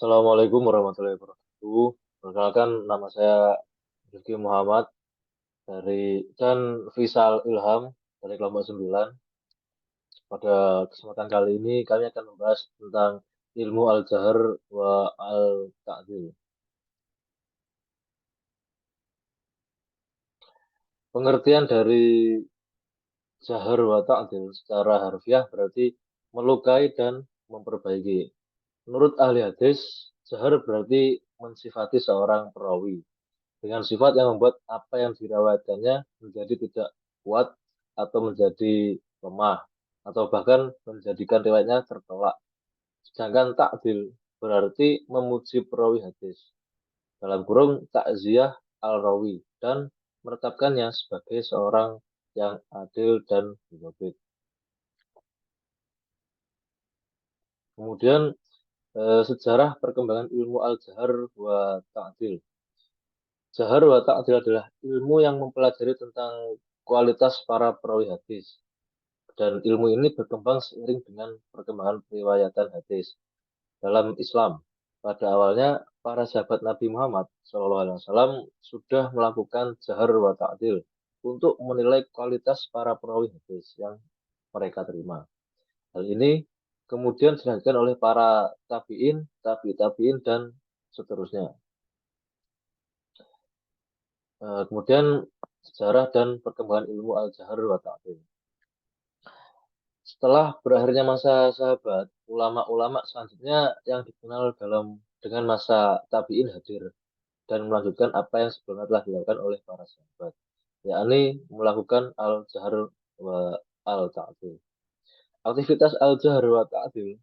Assalamualaikum warahmatullahi wabarakatuh. Perkenalkan nama saya Rizky Muhammad dan Fisal Ilham dari kelompok 9. Pada kesempatan kali ini kami akan membahas tentang ilmu al-jahr wa al-ta'dil. Pengertian dari jahr wa ta'dil secara harfiah berarti melukai dan memperbaiki. Menurut ahli hadis, jahr berarti mensifati seorang perawi dengan sifat yang membuat apa yang dirawatkannya menjadi tidak kuat atau menjadi lemah atau bahkan menjadikan riwayatnya tertolak. Sedangkan takdil berarti memuji perawi hadis dalam kurung takziah al-rawi dan menetapkannya sebagai seorang yang adil dan mujabid. Kemudian sejarah perkembangan ilmu al-jahr wa ta'dil. Jahr wa ta'dil adalah ilmu yang mempelajari tentang kualitas para perawi hadis. Dan ilmu ini berkembang seiring dengan perkembangan periwayatan hadis dalam Islam. Pada awalnya, para sahabat Nabi Muhammad SAW sudah melakukan jahr wa ta'dil untuk menilai kualitas para perawi hadis yang mereka terima. Hal ini kemudian dilanjutkan oleh para tabi'in, tabi'in, dan seterusnya. Kemudian sejarah dan perkembangan ilmu al-jahr wa ta'dil. Setelah berakhirnya masa sahabat, ulama-ulama selanjutnya yang dikenal dengan masa tabi'in hadir dan melanjutkan apa yang sebelumnya telah dilakukan oleh para sahabat, yakni melakukan al-jahr wa al-ta'dil. Aktivitas al-jahr wa ta'dil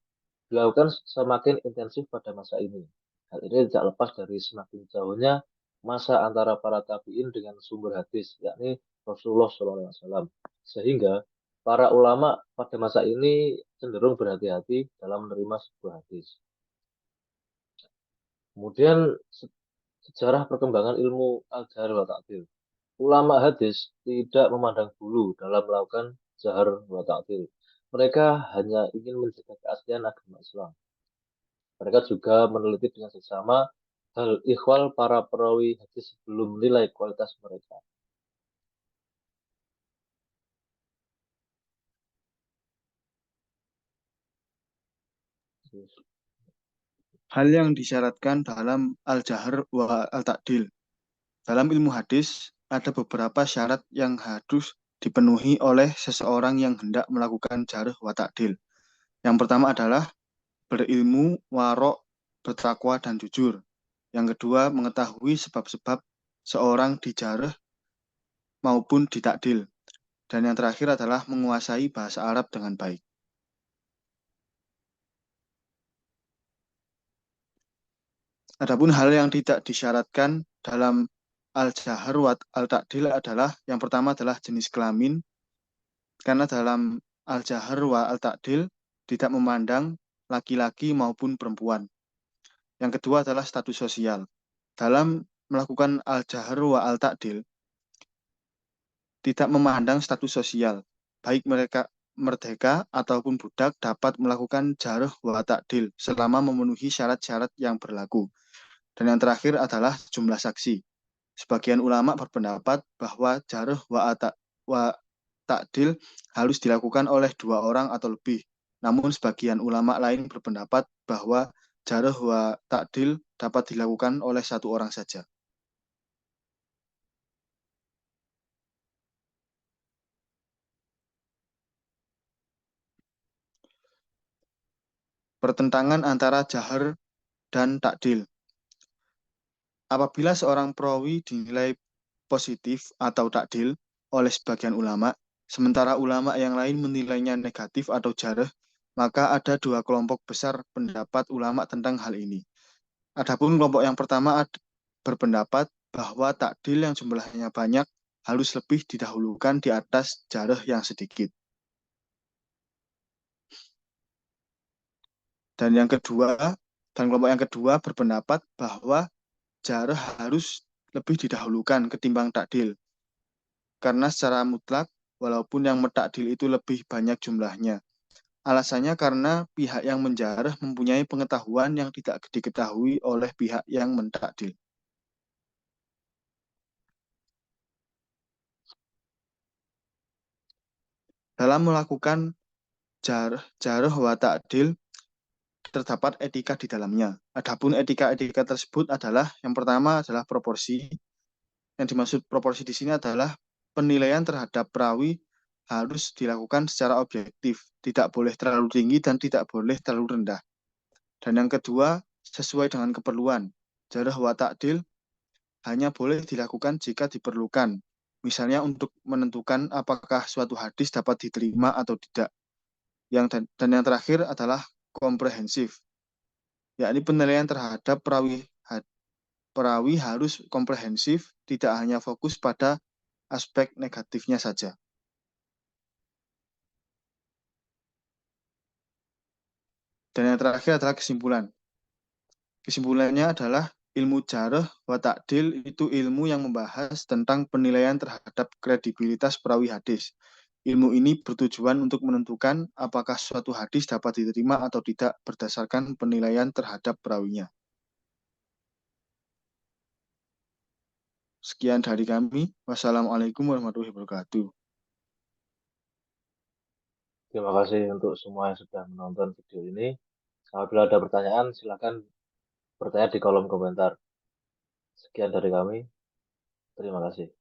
dilakukan semakin intensif pada masa ini. Hal ini tidak lepas dari semakin jauhnya masa antara para tabi'in dengan sumber hadis, yakni Rasulullah SAW. Sehingga para ulama pada masa ini cenderung berhati-hati dalam menerima sebuah hadis. Kemudian sejarah perkembangan ilmu al-jahr wa ta'dil. Ulama hadis tidak memandang bulu dalam melakukan jahr wa ta'dil. Mereka hanya ingin menjaga keaslian agama Islam. Mereka juga meneliti dengan seksama hal ikhwal para perawi hadis sebelum menilai kualitas mereka. Hal yang disyaratkan dalam al-jahr wa al-ta'dil. Dalam ilmu hadis, ada beberapa syarat yang harus dipenuhi oleh seseorang yang hendak melakukan jarh wa ta'dil. Yang pertama adalah berilmu, warok, bertakwa, dan jujur. Yang kedua, mengetahui sebab-sebab seorang dijarh maupun ditakdil. Dan yang terakhir adalah menguasai bahasa Arab dengan baik. Adapun hal yang tidak disyaratkan dalam al-jahr wa al-ta'dil adalah yang pertama adalah jenis kelamin, karena dalam al-jahr wa al-ta'dil tidak memandang laki-laki maupun perempuan. Yang kedua adalah status sosial. Dalam melakukan al-jahr wa al-ta'dil tidak memandang status sosial, baik mereka merdeka ataupun budak dapat melakukan jarh wa ta'dil selama memenuhi syarat-syarat yang berlaku. Dan yang terakhir adalah jumlah saksi. Sebagian ulama berpendapat bahwa jarh wa ta'dil harus dilakukan oleh 2 orang atau lebih. Namun sebagian ulama lain berpendapat bahwa jarh wa ta'dil dapat dilakukan oleh 1 orang saja. Pertentangan antara jahr dan ta'dil. Apabila seorang perawi dinilai positif atau takdil oleh sebagian ulama, sementara ulama yang lain menilainya negatif atau jarh, maka ada 2 kelompok besar pendapat ulama tentang hal ini. Adapun kelompok yang pertama berpendapat bahwa takdil yang jumlahnya banyak harus lebih didahulukan di atas jarh yang sedikit. Dan kelompok yang kedua berpendapat bahwa jarh harus lebih didahulukan ketimbang takdil. Karena secara mutlak, walaupun yang mentakdil itu lebih banyak jumlahnya, Alasannya karena pihak yang menjarah mempunyai pengetahuan yang tidak diketahui oleh pihak yang mentakdil. Dalam melakukan jarh wa ta'dil, terdapat etika di dalamnya. Adapun etika-etika tersebut adalah yang pertama adalah proporsi. Yang dimaksud proporsi di sini adalah penilaian terhadap perawi harus dilakukan secara objektif, tidak boleh terlalu tinggi dan tidak boleh terlalu rendah. Dan yang kedua, sesuai dengan keperluan. Jarh wa ta'dil hanya boleh dilakukan jika diperlukan. Misalnya untuk menentukan apakah suatu hadis dapat diterima atau tidak. Dan yang terakhir adalah komprehensif, yakni penilaian terhadap perawi harus komprehensif, tidak hanya fokus pada aspek negatifnya saja. Dan yang terakhir adalah kesimpulan. Kesimpulannya adalah ilmu jarh wa ta'dil itu ilmu yang membahas tentang penilaian terhadap kredibilitas perawi hadis. Ilmu ini bertujuan untuk menentukan apakah suatu hadis dapat diterima atau tidak berdasarkan penilaian terhadap perawinya. Sekian dari kami. Wassalamualaikum warahmatullahi wabarakatuh. Terima kasih untuk semua yang sudah menonton video ini. Apabila ada pertanyaan, silakan bertanya di kolom komentar. Sekian dari kami. Terima kasih.